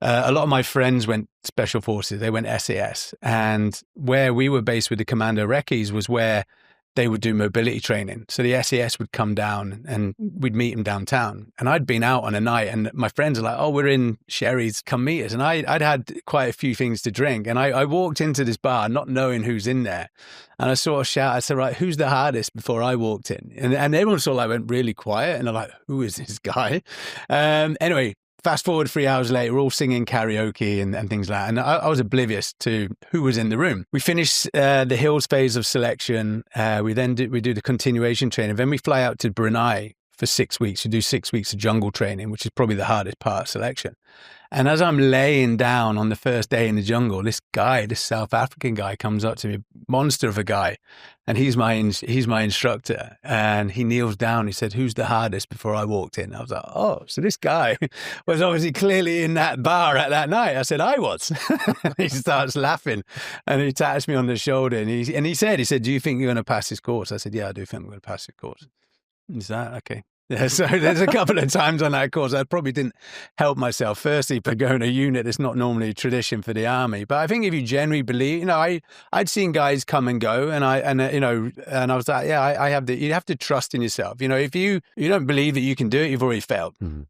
A lot of my friends went special forces. They went SAS. And where we were based with the Commando Recce's was where they would do mobility training. So the SAS would come down and we'd meet them downtown. And I'd been out on a night and my friends are like, oh, we're in Sherry's, come meet us. And I'd had quite a few things to drink. And I walked into this bar not knowing who's in there. And I sort of shouted, I said, right, who's the hardest before I walked in? And everyone sort of like went really quiet. And they're like, who is this guy? Anyway, fast forward 3 hours later, we're all singing karaoke and things like that. And I was oblivious to who was in the room. We finished the hills phase of selection. We do the continuation training. Then we fly out to Brunei for 6 weeks. We do 6 weeks of jungle training, which is probably the hardest part of selection. And as I'm laying down on the first day in the jungle, this South African guy comes up to me, monster of a guy. And he's my instructor. And he kneels down. He said, who's the hardest before I walked in? I was like, oh, so this guy was obviously clearly in that bar at that night. I said, I was. He starts laughing and he taps me on the shoulder. And he said, do you think you're going to pass this course? I said, yeah, I do think I'm going to pass this course. Is that okay? Yeah, so there's a couple of times on that course I probably didn't help myself. Firstly, for going a unit that's not normally a tradition for the army. But I think if you generally believe, I'd seen guys come and go, and I was like, yeah, I have you have to trust in yourself. If you don't believe that you can do it, you've already failed. Mm-hmm.